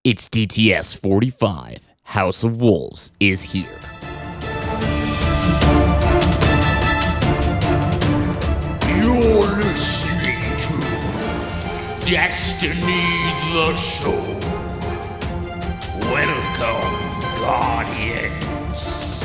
It's DTS 45. House of Wolves is here. You're listening to Destiny the Show. Welcome, Guardians.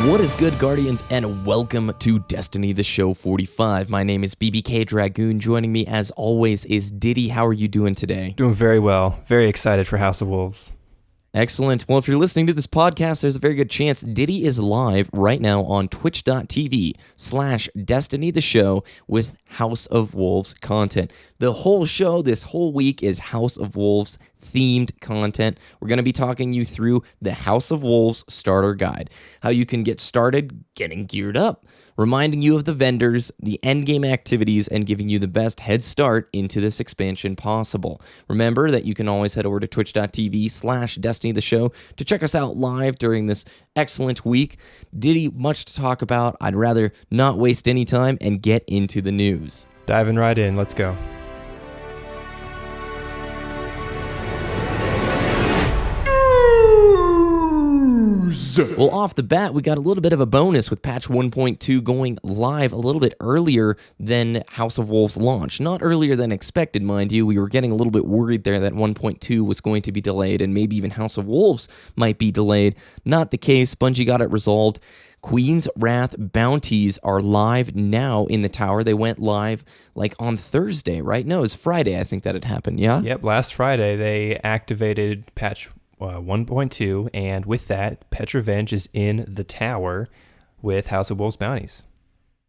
What is good, Guardians, and welcome to Destiny the Show 45. My name is BBKDRAGOON. Joining me, as always, is Ditty. How are you doing today? Doing very well. Very excited for House of Wolves. Excellent. Well, if you're listening to this podcast, there's a very good chance Ditty is live right now on twitch.tv/Destiny the Show with House of Wolves content. The whole show this whole week is House of Wolves themed content. We're going to be talking you through the House of Wolves starter guide, how you can get started getting geared up, reminding you of the vendors, the endgame activities, and giving you the best head start into this expansion possible. Remember that you can always head over to twitch.tv/Destiny the Show to check us out live during this excellent week. Ditty, much to talk about. I'd rather not waste any time and get into the news. Diving right in. Let's go. Well, off the bat, we got a little bit of a bonus with patch 1.2 going live a little bit earlier than House of Wolves launch. Not earlier than expected, mind you. We were getting a little bit worried there that 1.2 was going to be delayed and maybe even House of Wolves might be delayed. Not the case. Bungie got it resolved. Queen's Wrath bounties are live now in the tower. They went live like on Thursday, right? No, it was Friday, I think that had happened, yeah? Yep, last Friday they activated patch 1.2, and with that, Petrovenge is in the tower with House of Wolves bounties.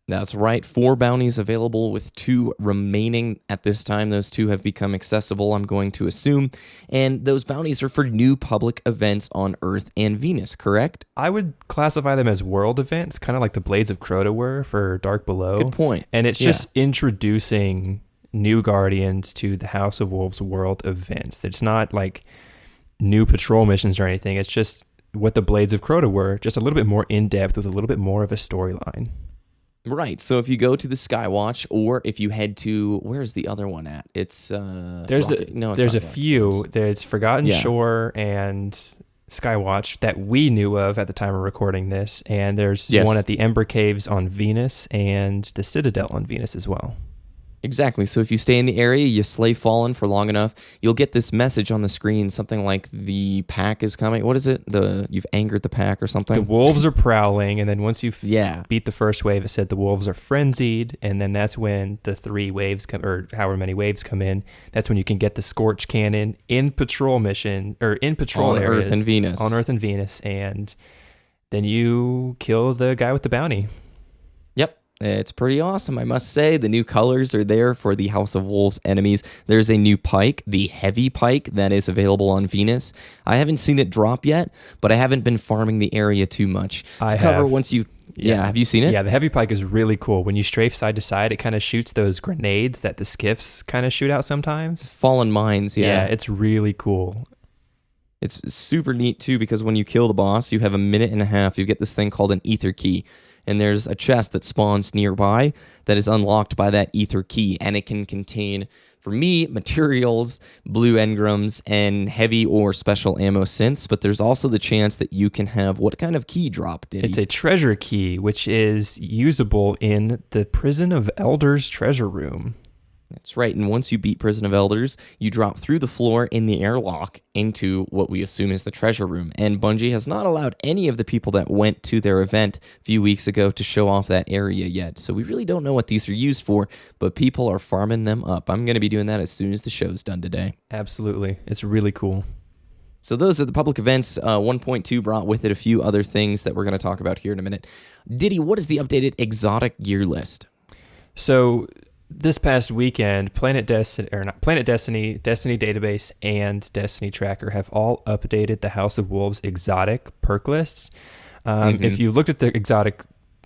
That's right. 4 bounties available with 2 remaining at this time. Those 2 have become accessible, I'm going to assume. And those bounties are for new public events on Earth and Venus, correct? I would classify them as world events, kind of like the Blades of Crota were for Dark Below. Good point. And it's just introducing new Guardians to the House of Wolves world events. It's not like new patrol missions or anything. It's just what the Blades of Crota were, just a little bit more in-depth with a little bit more of a storyline. Right. So if you go to the Skywatch, or if you head to, where's the other one at? It's there's Rocket. a few. There's Forgotten Shore and Skywatch that we knew of at the time of recording this, and there's one at the Ember Caves on Venus and the Citadel on Venus as well. Exactly. So if you stay in the area, you slay Fallen for long enough, you'll get this message on the screen, something like the pack is coming. What is it? You've angered the pack or something? The wolves are prowling, and then once you beat the first wave, it said the wolves are frenzied, and then that's when the 3 waves come, or however many waves come in. That's when you can get the Scorch Cannon in patrol mission, or in patrol on areas. Earth and Venus. On Earth and Venus, and then you kill the guy with the bounty. Yep. It's pretty awesome, I must say. The new colors are there for the House of Wolves enemies. There's a new pike, the heavy pike, that is available on Venus. I haven't seen it drop yet, but I haven't been farming the area too much. Have you seen it? Yeah, the heavy pike is really cool. When you strafe side to side, it kind of shoots those grenades that the skiffs kind of shoot out sometimes. Fallen mines, yeah. Yeah, it's really cool. It's super neat, too, because when you kill the boss, you have a minute and a half. You get this thing called an ether key. And there's a chest that spawns nearby that is unlocked by that ether key. And it can contain, for me, materials, blue engrams, and heavy or special ammo synths. But there's also the chance that you can have what kind of key drop, Ditty? It's a treasure key, which is usable in the Prison of Elders treasure room. That's right, and once you beat Prison of Elders, you drop through the floor in the airlock into what we assume is the treasure room. And Bungie has not allowed any of the people that went to their event a few weeks ago to show off that area yet. So we really don't know what these are used for, but people are farming them up. I'm going to be doing that as soon as the show's done today. Absolutely. It's really cool. So those are the public events. 1.2 brought with it a few other things that we're going to talk about here in a minute. Ditty, what is the updated exotic gear list? So this past weekend, Planet Destiny, Destiny Database, and Destiny Tracker have all updated the House of Wolves exotic perk lists. If you looked at the exotic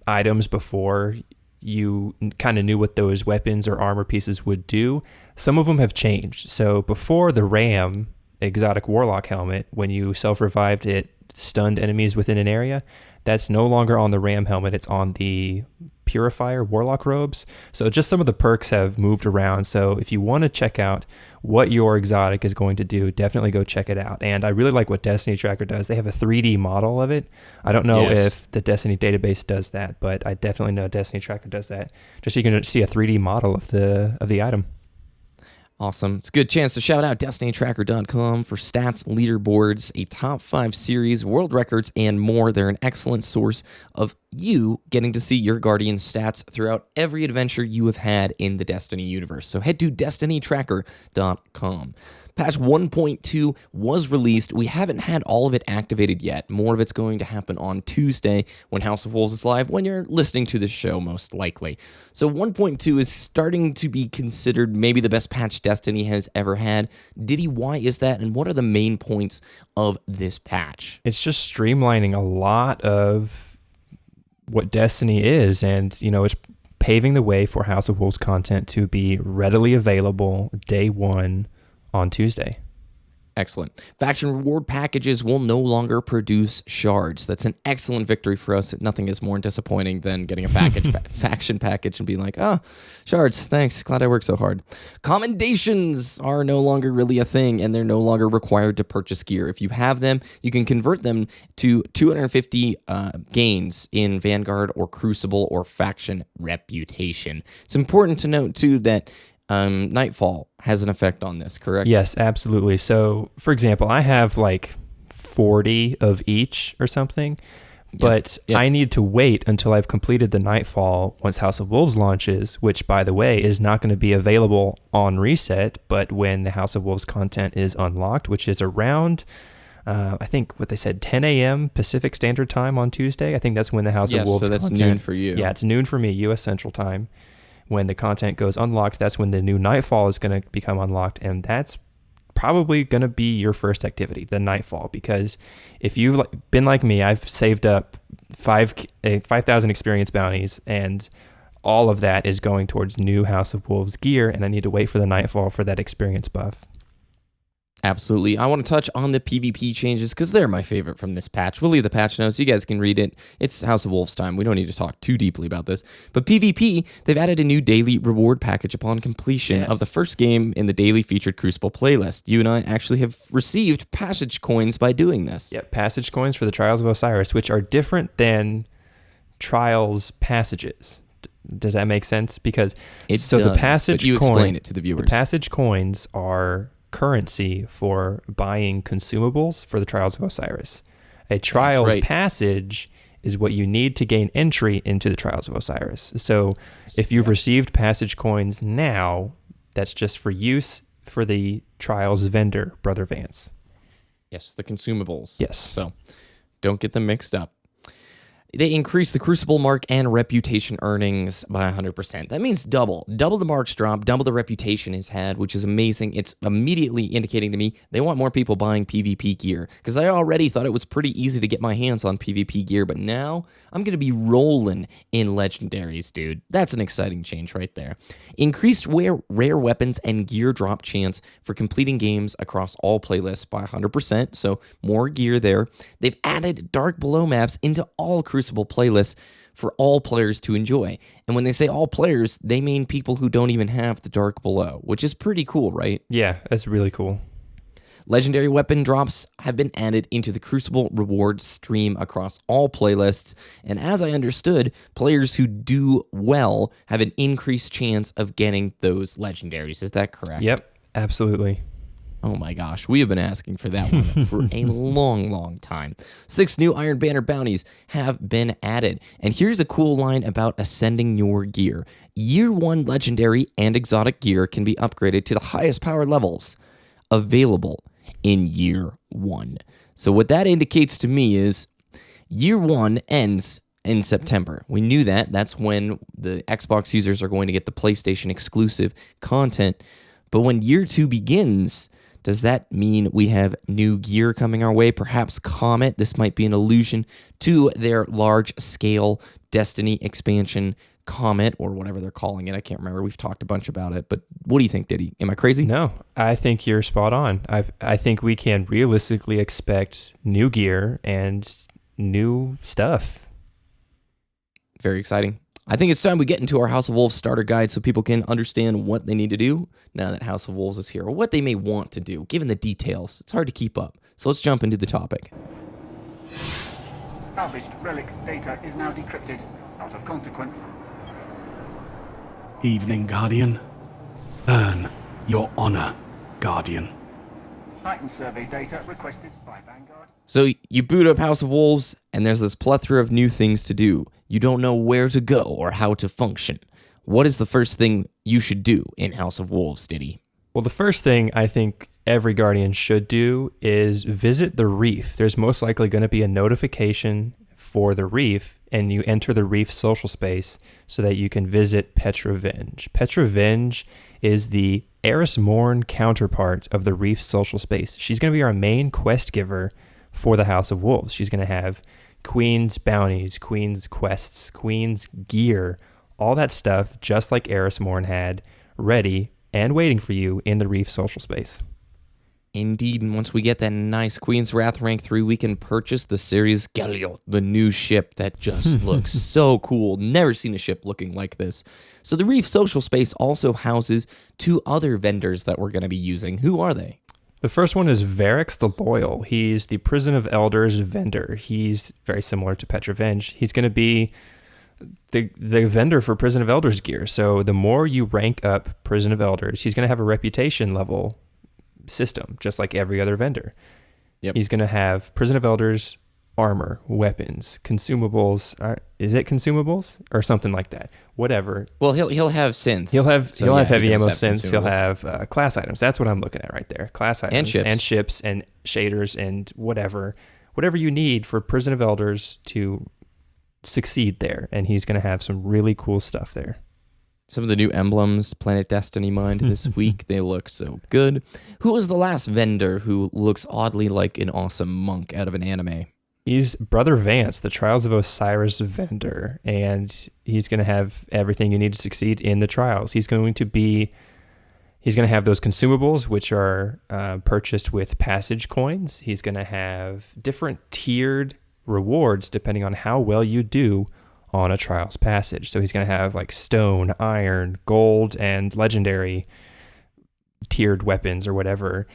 items before, you kind of knew what those weapons or armor pieces would do. Some of them have changed. So before the Ram exotic Warlock helmet, when you self-revived, it stunned enemies within an area. That's no longer on the Ram helmet. It's on the Purifier Warlock robes. So just some of the perks have moved around. So if you want to check out what your exotic is going to do, definitely go check it out. And I really like what Destiny Tracker does. They have a 3D model of it. I don't know if the Destiny database does that, but I definitely know Destiny Tracker does that. Just so you can see a 3D model of the item. Awesome. It's a good chance to shout out DestinyTracker.com for stats, leaderboards, a top 5 series, world records, and more. They're an excellent source of you getting to see your Guardian stats throughout every adventure you have had in the Destiny universe. So head to DestinyTracker.com. Patch 1.2 was released. We haven't had all of it activated yet. More of it's going to happen on Tuesday when House of Wolves is live, when you're listening to this show, most likely. So 1.2 is starting to be considered maybe the best patch Destiny has ever had. Ditty, why is that, and what are the main points of this patch? It's just streamlining a lot of what Destiny is, and, it's paving the way for House of Wolves content to be readily available day one on Tuesday. Excellent. Faction reward packages will no longer produce shards. That's an excellent victory for us. Nothing is more disappointing than getting a faction package and being like, shards, thanks. Glad I worked so hard. Commendations are no longer really a thing, and they're no longer required to purchase gear. If you have them, you can convert them to 250 gains in Vanguard or Crucible or faction reputation. It's important to note, too, that Nightfall has an effect on this, correct? Yes, absolutely. So, for example, I have like 40 of each or something, but I need to wait until I've completed the Nightfall once House of Wolves launches, which, by the way, is not going to be available on reset, but when the House of Wolves content is unlocked, which is around, I think what they said, 10 a.m. Pacific Standard Time on Tuesday. I think that's when the House of Wolves content... so that's noon for you. Yeah, it's noon for me, U.S. Central Time. When the content goes unlocked, that's when the new Nightfall is going to become unlocked, and that's probably going to be your first activity, the Nightfall, because if you've been like me, I've saved up 5,000 experience bounties, and all of that is going towards new House of Wolves gear, and I need to wait for the Nightfall for that experience buff. Absolutely. I want to touch on the PvP changes because they're my favorite from this patch. We'll leave the patch notes. You guys can read it. It's House of Wolves time. We don't need to talk too deeply about this. But PvP, they've added a new daily reward package upon completion of the first game in the daily featured Crucible playlist. You and I actually have received passage coins by doing this. Yep, passage coins for the Trials of Osiris, which are different than Trials passages. Does that make sense? Because the passage you explain it to the viewers. The passage coins are currency for buying consumables for the Trials of Osiris. A Trials passage is what you need to gain entry into the Trials of Osiris. So if you've received passage coins now, that's just for use for the Trials vendor, Brother Vance. Yes, the consumables. Yes. So don't get them mixed up. They increase the Crucible mark and reputation earnings by 100%. That means double the marks drop, double the reputation is had, which is amazing. It's immediately indicating to me they want more people buying PvP gear, because I already thought it was pretty easy to get my hands on PvP gear, but now I'm going to be rolling in legendaries, dude. That's an exciting change right there. Increased rare weapons and gear drop chance for completing games across all playlists by 100%, so more gear there. They've added Dark Below maps into all Crucible playlists for all players to enjoy. And when they say all players, they mean people who don't even have the Dark Below, which is pretty cool, right? Yeah, that's really cool. Legendary weapon drops have been added into the Crucible reward stream across all playlists, and as I understood, players who do well have an increased chance of getting those legendaries. Is that correct? Yep, absolutely. Oh my gosh, we have been asking for that one for a long time. 6 new Iron Banner bounties have been added. And here's a cool line about ascending your gear. Year 1 legendary and exotic gear can be upgraded to the highest power levels available in Year 1. So what that indicates to me is Year 1 ends in September. We knew that. That's when the Xbox users are going to get the PlayStation exclusive content. But when Year 2 begins, does that mean we have new gear coming our way? Perhaps Comet. This might be an allusion to their large-scale Destiny expansion, Comet, or whatever they're calling it. I can't remember. We've talked a bunch about it. But what do you think, Ditty? Am I crazy? No, I think you're spot on. I think we can realistically expect new gear and new stuff. Very exciting. I think it's time we get into our House of Wolves starter guide so people can understand what they need to do now that House of Wolves is here, or what they may want to do, given the details. It's hard to keep up. So let's jump into the topic. Salvaged relic data is now decrypted. Not of consequence. Evening, Guardian. Earn your honor, Guardian. Titan survey data requested by Vanguard. So you boot up House of Wolves, and there's this plethora of new things to do. You don't know where to go or how to function. What is the first thing you should do in House of Wolves, Ditty? Well, the first thing I think every Guardian should do is visit the Reef. There's most likely going to be a notification for the Reef, and you enter the Reef social space so that you can visit Petra Venj. Petra Venj is the Eris Morn counterpart of the Reef social space. She's going to be our main quest giver for the House of Wolves. She's going to have Queen's bounties, Queen's quests, Queen's gear, all that stuff, just like Eris Morn had, ready and waiting for you in the Reef social space. Indeed, and once we get that nice Queen's Wrath rank 3, we can purchase the Ceres Galliot, the new ship that just looks so cool. Never seen a ship looking like this. So the Reef social space also houses 2 other vendors that we're going to be using. Who are they? The first one is Varix the Loyal. He's the Prison of Elders vendor. He's very similar to Petra Venj. He's going to be the vendor for Prison of Elders gear. So the more you rank up Prison of Elders, he's going to have a reputation level system, just like every other vendor. Yep. He's going to have Prison of Elders armor, weapons, consumables. Is it consumables or something like that? Whatever. Well, he'll have synths. He'll have heavy he ammo does have synths. He'll consumables. have class items. That's what I'm looking at right there. Class items ships. and ships and shaders and whatever you need for Prison of Elders to succeed there. And he's going to have some really cool stuff there. Some of the new emblems, Planet Destiny mined this week, they look so good. Who was the last vendor who looks oddly like an awesome monk out of an anime? He's Brother Vance, the Trials of Osiris vendor, and he's going to have everything you need to succeed in the trials. He's going to have those consumables, which are purchased with passage coins. He's going to have different tiered rewards depending on how well you do on a trials passage. So he's going to have like stone, iron, gold, and legendary tiered weapons or whatever,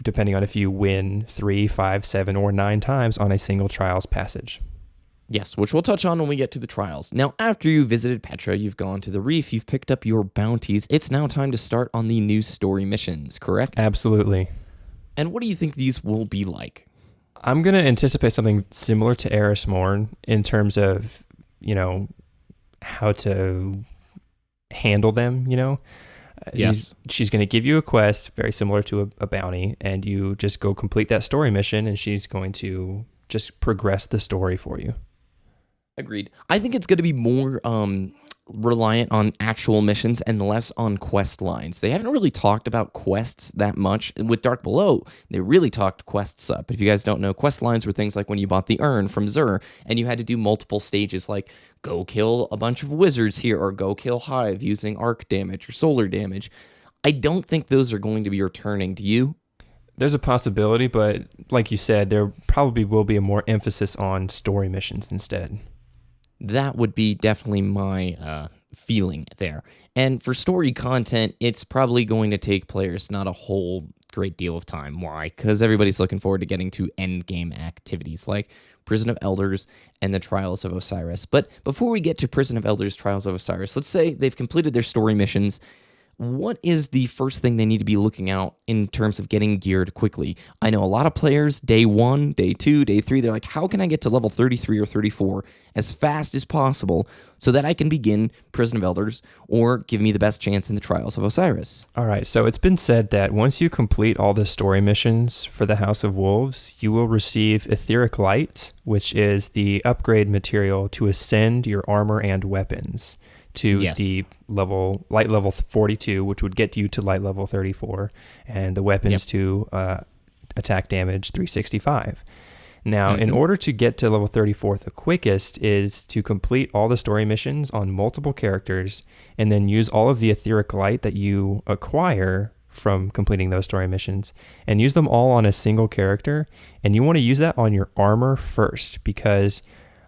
depending on if you win 3, 5, 7, or 9 times on a single trials passage. Yes, which we'll touch on when we get to the trials. Now, after you visited Petra, you've gone to the Reef, you've picked up your bounties. It's now time to start on the new story missions, correct? Absolutely. And what do you think these will be like? I'm going to anticipate something similar to Eris Morn in terms of, how to handle them, Yes. She's going to give you a quest very similar to a bounty, and you just go complete that story mission, and she's going to just progress the story for you. Agreed. I think it's going to be more reliant on actual missions and less on quest lines. They haven't really talked about quests that much. With Dark Below, they really talked quests up. If you guys don't know, quest lines were things like when you bought the urn from Zur, and you had to do multiple stages like go kill a bunch of wizards here, or go kill Hive using arc damage or solar damage. I don't think those are going to be returning. Do you? There's a possibility, but like you said, there probably will be a more emphasis on story missions instead. That would be definitely my feeling there. And for story content, it's probably going to take players not a whole great deal of time. Why? Because everybody's looking forward to getting to end game activities like Prison of Elders and the Trials of Osiris. But before we get to Prison of Elders, Trials of Osiris, let's say they've completed their story missions. What is the first thing they need to be looking out in terms of getting geared quickly? I know a lot of players, day 1, day 2, day 3, they're like, how can I get to level 33 or 34 as fast as possible so that I can begin Prison of Elders or give me the best chance in the Trials of Osiris? All right, so it's been said that once you complete all the story missions for the House of Wolves, you will receive Etheric Light, which is the upgrade material to ascend your armor and weapons to the light level 42, which would get you to light level 34, and the weapons to attack damage 365. Now, in order to get to level 34 the quickest is to complete all the story missions on multiple characters and then use all of the etheric light that you acquire from completing those story missions and use them all on a single character. And you want to use that on your armor first, because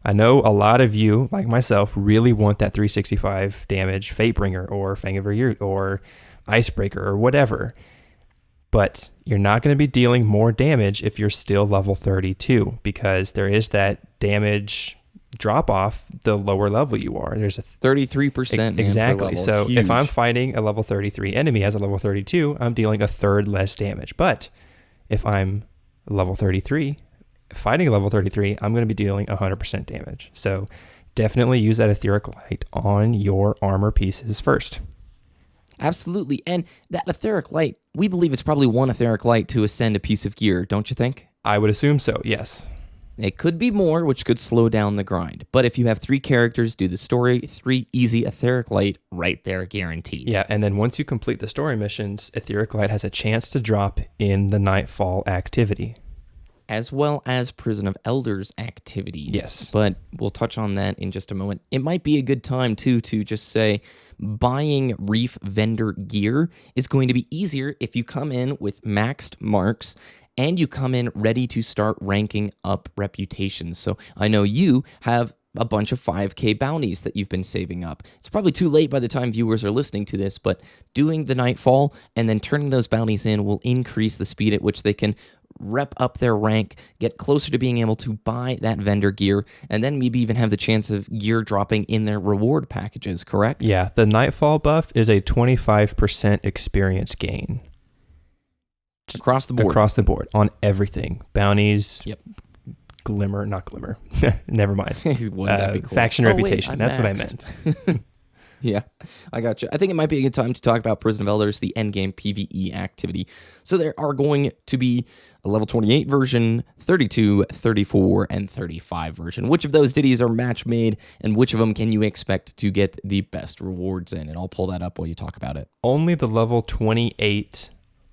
I know a lot of you, like myself, really want that 365 damage Fatebringer or Fang of Yurt or Icebreaker or whatever. But you're not going to be dealing more damage if you're still level 32, because there is that damage drop off the lower level you are. There's a 33%. exactly. So it's if I'm huge. fighting a level 33 enemy as a level 32, I'm dealing a third less damage. But if I'm level 33, fighting a level 33, I'm going to be dealing 100% damage. So definitely use that Etheric Light on your armor pieces first. Absolutely. And that Etheric Light, we believe it's probably one Etheric Light to ascend a piece of gear, don't you think? I would assume so, yes. It could be more, which could slow down the grind. But if you have 3 characters do the story, 3 easy Etheric Light right there, guaranteed. Yeah, and then once you complete the story missions, Etheric Light has a chance to drop in the Nightfall activity. As well as Prison of Elders activities. Yes. But we'll touch on that in just a moment. It might be a good time, too, to just say buying Reef vendor gear is going to be easier if you come in with maxed marks and you come in ready to start ranking up reputations. So I know you have a bunch of 5K bounties that you've been saving up. It's probably too late by the time viewers are listening to this, but doing the Nightfall and then turning those bounties in will increase the speed at which they can rep up their rank, get closer to being able to buy that vendor gear, and then maybe even have the chance of gear dropping in their reward packages, correct? Yeah, the Nightfall buff is a 25% experience gain. Across the board. Across the board, on everything. Bounties, Yep. Glimmer, not Glimmer. Never mind. Wouldn't that be cool? Faction Oh, wait, reputation. I'm That's what I maxed. meant. Yeah, I got you. I think it might be a good time to talk about Prison of Elders, the endgame PvE activity. So there are going to be a level 28 version, 32, 34, and 35 version. Which of those ditties are match made, and which of them can you expect to get the best rewards in? And I'll pull that up while you talk about it. Only the level 28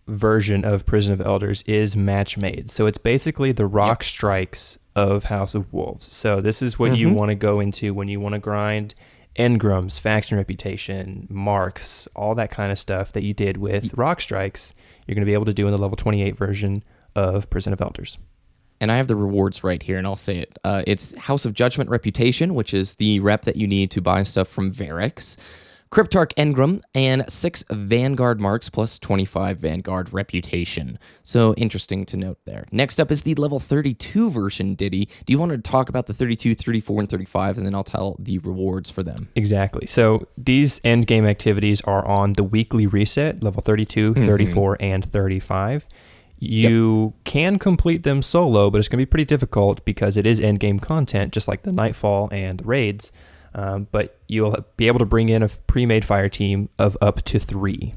version of Prison of Elders is match made. So it's basically the rock strikes of House of Wolves. So this is what you want to go into when you want to grind engrams, faction reputation, marks, all that kind of stuff that you did with rock strikes. You're going to be able to do in the level 28 version of Prison of Elders. And I have the rewards right here, and I'll say it. It's House of Judgment Reputation, which is the rep that you need to buy stuff from Varix. Cryptarch Engram, and 6 Vanguard marks plus 25 Vanguard reputation. So interesting to note there. Next up is the level 32 version Ditty. Do you want to talk about the 32, 34, and 35, and then I'll tell the rewards for them? Exactly. So these end game activities are on the weekly reset, level 32, 34, and 35. You can complete them solo, but it's going to be pretty difficult because it is end game content, just like the Nightfall and the raids. But you'll be able to bring in a pre-made fire team of up to 3.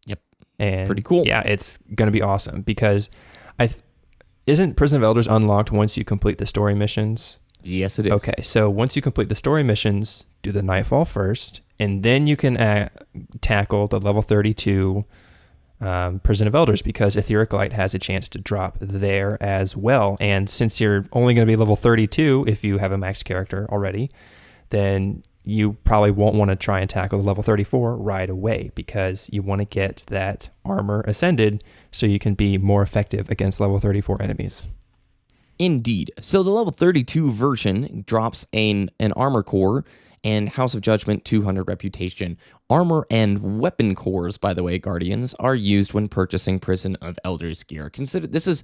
Yep. And pretty cool. Yeah, it's going to be awesome because isn't Prison of Elders unlocked once you complete the story missions? Yes, it is. Okay, so once you complete the story missions, do the Nightfall first, and then you can tackle the level 32 Prison of Elders because Etheric Light has a chance to drop there as well. And since you're only going to be level 32 if you have a max character already, then you probably won't want to try and tackle the level 34 right away because you want to get that armor ascended so you can be more effective against level 34 enemies. Indeed. So the level 32 version drops an armor core and House of Judgment 200 reputation. Armor and weapon cores, by the way, Guardians, are used when purchasing Prison of Elders gear. Consider this is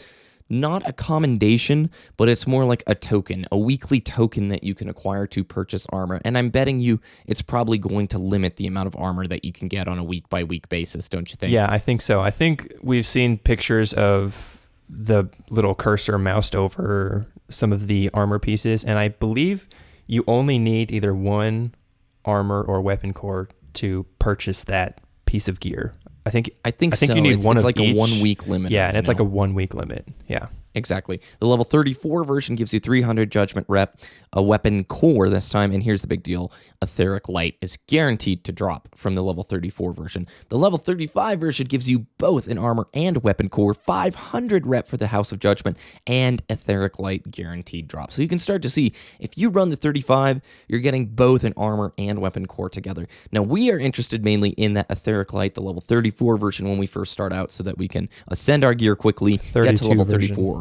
not a commendation, but it's more like a token, a weekly token that you can acquire to purchase armor. And I'm betting you it's probably going to limit the amount of armor that you can get on a week-by-week basis, don't you think? Yeah, I think so. I think we've seen pictures of the little cursor moused over some of the armor pieces, and I believe you only need either one armor or weapon core to purchase that piece of gear. I think so. you need one it's of like each. a 1 week limit. Yeah, and it's like a 1 week limit. Yeah. Exactly. The level 34 version gives you 300 judgment rep, a weapon core this time, and here's the big deal. Etheric Light is guaranteed to drop from the level 34 version. The level 35 version gives you both an armor and weapon core, 500 rep for the House of Judgment, and Etheric Light guaranteed drop. So you can start to see, if you run the 35, you're getting both an armor and weapon core together. Now, we are interested mainly in that Etheric Light, the level 34 version when we first start out, so that we can ascend our gear quickly, get to level 34.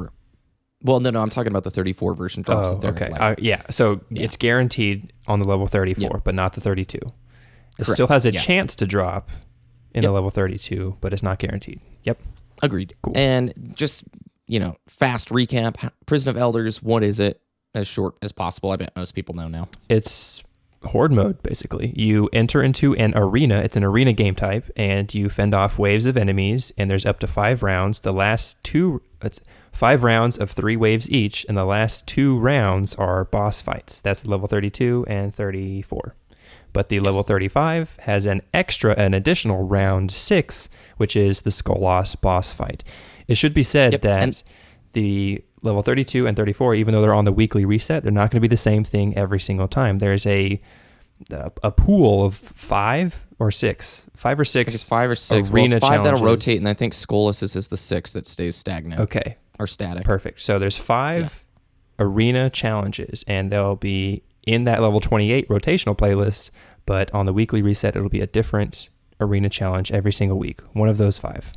Well, no, I'm talking about the 34 version drops. Oh, that they're okay. like- Yeah. So it's guaranteed on the level 34, but not the 32. It Correct. still has a Yeah. chance to drop in a level 32, but it's not guaranteed. Yep. Agreed. Cool. And just, fast recap. Prison of Elders, what is it? As short as possible. I bet most people know now. It's horde mode, basically. You enter into an arena. It's an arena game type, and you fend off waves of enemies, and there's up to 5 rounds. The last 2, it's 5 rounds of 3 waves each, and the last 2 rounds are boss fights. That's level 32 and 34. But the level 35 has an additional round 6, which is the Skolas boss fight. It should be said that the level 32 and 34, even though they're on the weekly reset, they're not going to be the same thing every single time. There's a pool of 5 or 6. 5 or 6. I think it's 5 or 6. Arena Well, it's 5 that'll challenges. rotate, and I think Skolas is the 6 that stays stagnant. Okay. Or static. Perfect. So there's 5 arena challenges, and they'll be in that level 28 rotational playlist, but on the weekly reset, it'll be a different arena challenge every single week. One of those 5.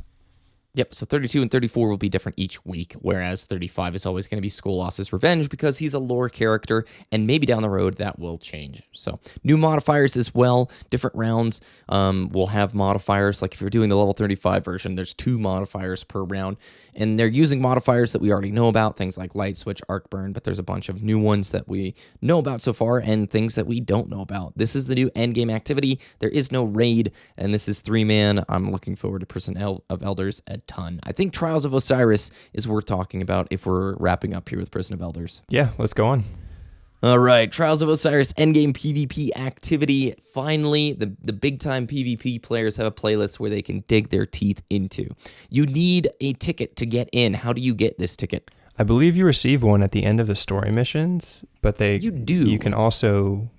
Yep, so 32 and 34 will be different each week, whereas 35 is always going to be Skolas' Revenge because he's a lore character, and maybe down the road that will change. So, new modifiers as well, different rounds will have modifiers. Like if you're doing the level 35 version, there's 2 modifiers per round, and they're using modifiers that we already know about, things like Light Switch, Arc Burn, but there's a bunch of new ones that we know about so far, and things that we don't know about. This is the new endgame activity. There is no raid, and this is 3-man. I'm looking forward to Prison of Elders a ton. I think Trials of Osiris is worth talking about if we're wrapping up here with Prison of Elders. Yeah, let's go on. All right, Trials of Osiris endgame PvP activity. Finally, the big-time PvP players have a playlist where they can dig their teeth into. You need a ticket to get in. How do you get this ticket? I believe you receive one at the end of the story missions, but You do. You can also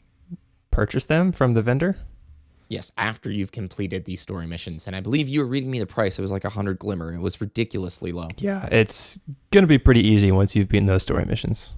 purchase them from the vendor. Yes, after you've completed these story missions. And I believe you were reading me the price. It was like 100 glimmer. It was ridiculously low. Yeah, it's going to be pretty easy once you've beaten those story missions.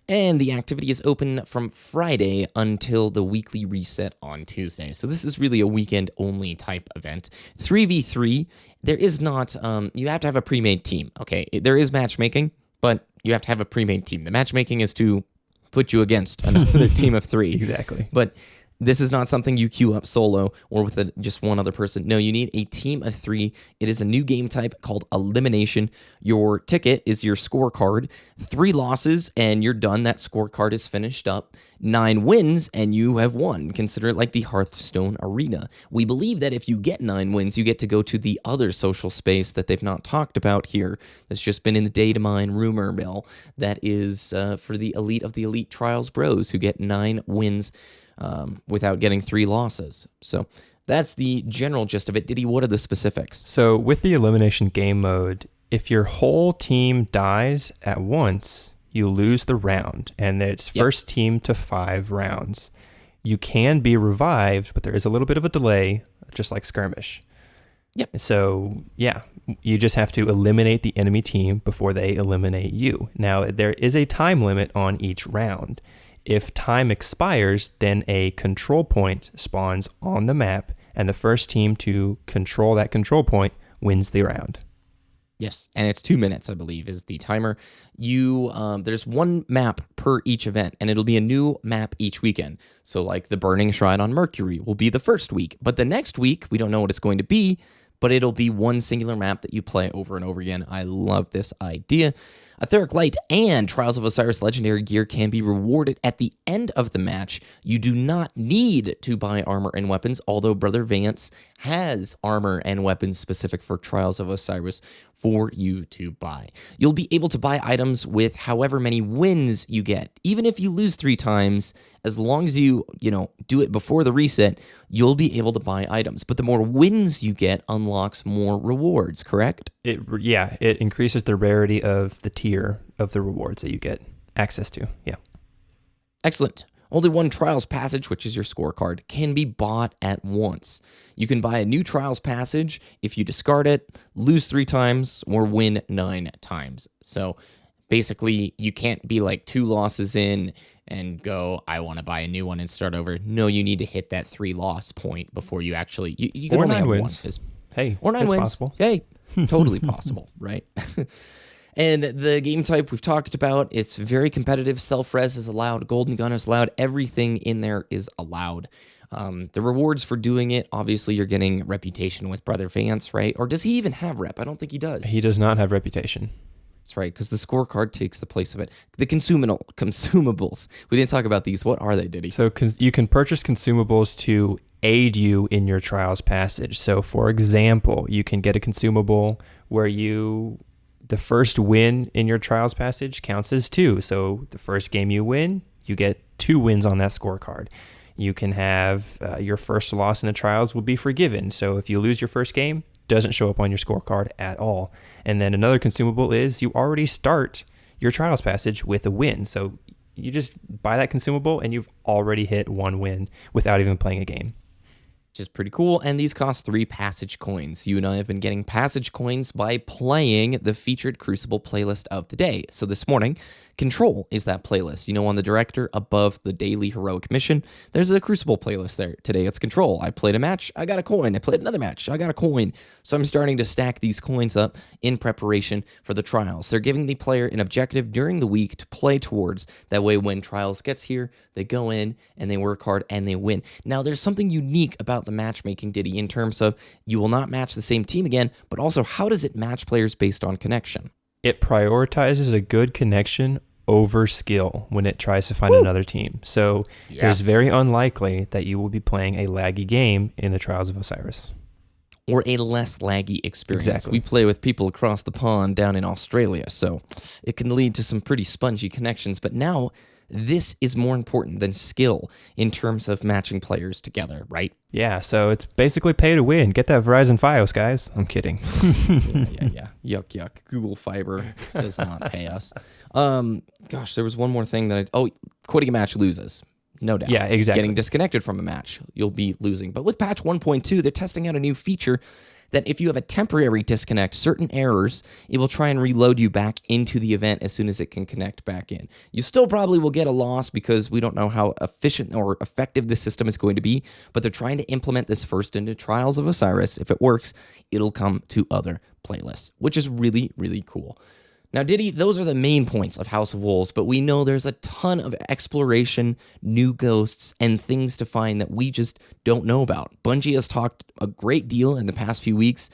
And the activity is open from Friday until the weekly reset on Tuesday. So this is really a weekend-only type event. 3v3, there is not, you have to have a pre-made team, okay? There is matchmaking, but you have to have a pre-made team. The matchmaking is to put you against another team of 3. Exactly. But this is not something you queue up solo or with just one other person. No, you need a team of 3. It is a new game type called Elimination. Your ticket is your scorecard. 3 losses and you're done. That scorecard is finished up. 9 wins and you have won. Consider it like the Hearthstone arena. We believe that if you get 9 wins, you get to go to the other social space that they've not talked about here. That's just been in the data mine rumor mill. That is for the elite of the elite trials bros who get 9 wins without getting 3 losses. So that's the general gist of it. Ditty, what are the specifics? So with the elimination game mode, if your whole team dies at once, you lose the round, and it's first team to 5 rounds. You can be revived, but there is a little bit of a delay, just like skirmish. Yep. So yeah, you just have to eliminate the enemy team before they eliminate you. Now, there is a time limit on each round. If time expires, then a control point spawns on the map, and the first team to control that control point wins the round. Yes, and it's 2 minutes, I believe, is the timer. There's 1 map per each event, and it'll be a new map each weekend. So like the Burning Shrine on Mercury will be the first week, but the next week, we don't know what it's going to be, but it'll be one singular map that you play over and over again. I love this idea. Etheric Light and Trials of Osiris Legendary Gear can be rewarded at the end of the match. You do not need to buy armor and weapons, although Brother Vance has armor and weapons specific for Trials of Osiris for you to buy. You'll be able to buy items with however many wins you get. Even if you lose 3 times, as long as you do it before the reset, you'll be able to buy items. But the more wins you get unlocks more rewards, correct? It increases the rarity of the tier of the rewards that you get access to. Yeah. Excellent. Only 1 Trials Passage, which is your scorecard, can be bought at once. You can buy a new Trials Passage if you discard it, lose 3 times, or win 9 times. So basically, you can't be like 2 losses in and go, I want to buy a new one and start over. No, you need to hit that 3 loss point before you actually... You can Or only 9 have wins. one. Hey, Or 9 it's wins. possible. Hey, totally possible, right? And the game type we've talked about, it's very competitive. Self-res is allowed. Golden gun is allowed. Everything in there is allowed. The rewards for doing it, obviously you're getting reputation with Brother Vance, right? Or does he even have rep? I don't think he does. He does not have reputation. That's right, because the scorecard takes the place of it. The consumables. We didn't talk about these. What are they, Ditty? So you can purchase consumables to aid you in your trials passage. So for example, you can get a consumable where the first win in your trials passage counts as 2. So the first game you win, you get 2 wins on that scorecard. You can have your first loss in the trials will be forgiven. So if you lose your first game, doesn't show up on your scorecard at all. And then another consumable is you already start your trials passage with a win. So you just buy that consumable and you've already hit 1 win without even playing a game. Which is pretty cool, and these cost 3 passage coins. You and I have been getting passage coins by playing the featured Crucible playlist of the day. So this morning, Control is that playlist. You know, on the director above the daily heroic mission, there's a Crucible playlist there. Today it's Control. I played a match, I got a coin. I played another match, I got a coin. So I'm starting to stack these coins up in preparation for the trials. They're giving the player an objective during the week to play towards. That way when trials gets here, they go in and they work hard and they win. Now there's something unique about the matchmaking, Ditty, in terms of you will not match the same team again, but also how does it match players based on connection? It prioritizes a good connection over skill when it tries to find another team. So it's very unlikely that you will be playing a laggy game in the Trials of Osiris. Or a less laggy experience. Exactly. We play with people across the pond down in Australia, so it can lead to some pretty spongy connections. But now, this is more important than skill in terms of matching players together, right? Yeah, so it's basically pay to win. Get that Verizon Fios, guys. I'm kidding. Yeah. Yuck. Google Fiber does not pay us. Gosh, there was one more thing that quitting a match loses. No doubt. Yeah, exactly. Getting disconnected from a match, you'll be losing. But with patch 1.2, they're testing out a new feature that if you have a temporary disconnect, certain errors, it will try and reload you back into the event as soon as it can connect back in. You still probably will get a loss because we don't know how efficient or effective this system is going to be, but they're trying to implement this first into Trials of Osiris. If it works, it'll come to other playlists, which is really, really cool. Now, Ditty, those are the main points of House of Wolves, but we know there's a ton of exploration, new ghosts, and things to find that we just don't know about. Bungie has talked a great deal in the past few weeks,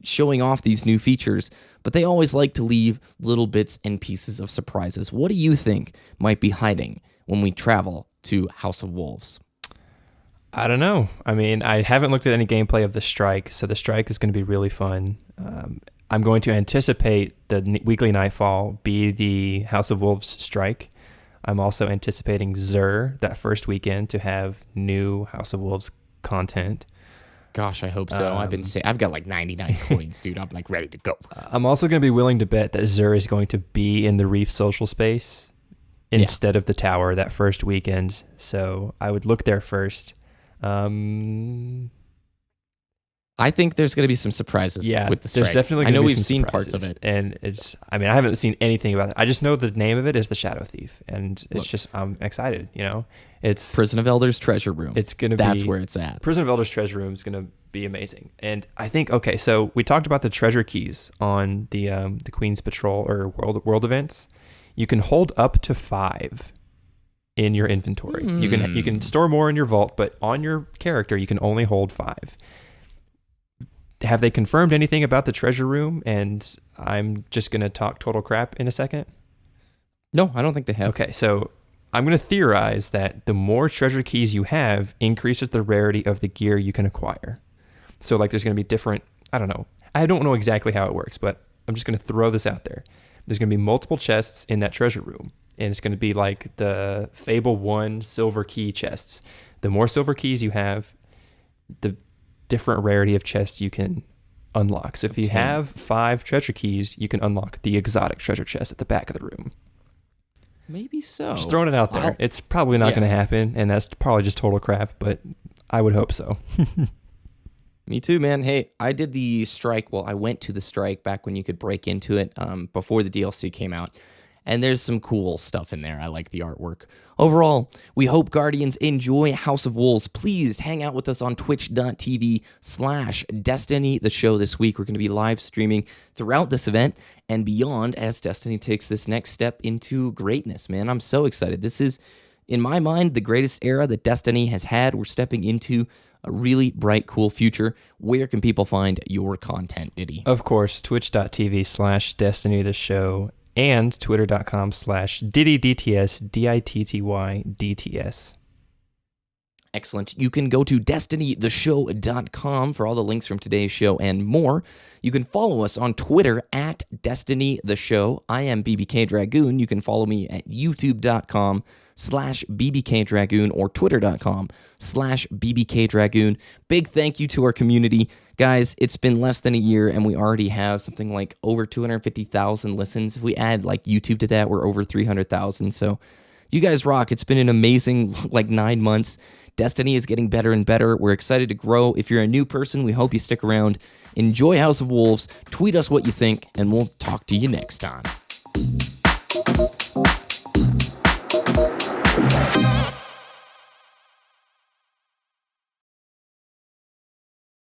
showing off these new features, but they always like to leave little bits and pieces of surprises. What do you think might be hiding when we travel to House of Wolves? I don't know. I mean, I haven't looked at any gameplay of the Strike, so the Strike is going to be really fun. I'm going to anticipate the weekly Nightfall be the House of Wolves Strike. I'm also anticipating Xur that first weekend to have new House of Wolves content. Gosh, I hope so. I've got like 99 coins, dude. I'm like ready to go. I'm also going to be willing to bet that Xur is going to be in the Reef social space instead of the Tower that first weekend. So I would look there first. I think there's going to be some surprises with the Strike. There's definitely I know gonna be we've some seen surprises. parts of it. And I haven't seen anything about it. I just know the name of it is the Shadow Thief. And I'm excited, It's Prison of Elders Treasure Room. It's going to be... That's where it's at. Prison of Elders Treasure Room is going to be amazing. And I think, okay, so we talked about the treasure keys on the Queen's Patrol or World events. You can hold up to 5 in your inventory. You can store more in your vault, but on your character, you can only hold 5. Have they confirmed anything about the treasure room? And I'm just going to talk total crap in a second. No, I don't think they have. Okay, so I'm going to theorize that the more treasure keys you have increases the rarity of the gear you can acquire. So like there's going to be different, I don't know exactly how it works, but I'm just going to throw this out there. There's going to be multiple chests in that treasure room, and it's going to be like the Fable 1 silver key chests. The more silver keys you have, the different rarity of chests you can unlock. So if you have 5 treasure keys, you can unlock the exotic treasure chest at the back of the room. Maybe so. Just throwing it out there. It's probably not going to happen, and that's probably just total crap, but I would hope so. Me too, man. Hey, I did the Strike. Well, I went to the Strike back when you could break into it before the DLC came out. and there's some cool stuff in there. I like the artwork. Overall, we hope Guardians enjoy House of Wolves. Please hang out with us on twitch.tv/Destiny the show this week. We're going to be live streaming throughout this event and beyond as Destiny takes this next step into greatness, man. I'm so excited. This is, in my mind, the greatest era that Destiny has had. We're stepping into a really bright, cool future. Where can people find your content, Ditty? Of course, twitch.tv/Destiny the show and twitter.com/DittyDTS, DITTYDTS. Excellent. You can go to destinytheshow.com for all the links from today's show and more. You can follow us on Twitter at Destiny the Show. I am BBKDRAGOON. You can follow me at youtube.com/BBKDRAGOON or twitter.com/BBKDRAGOON. Big thank you to our community. Guys, it's been less than a year and we already have something like over 250,000 listens. If we add like YouTube to that, we're over 300,000. So you guys rock. It's been an amazing 9 months. Destiny is getting better and better. We're excited to grow. If you're a new person, we hope you stick around. Enjoy House of Wolves. Tweet us what you think, and we'll talk to you next time.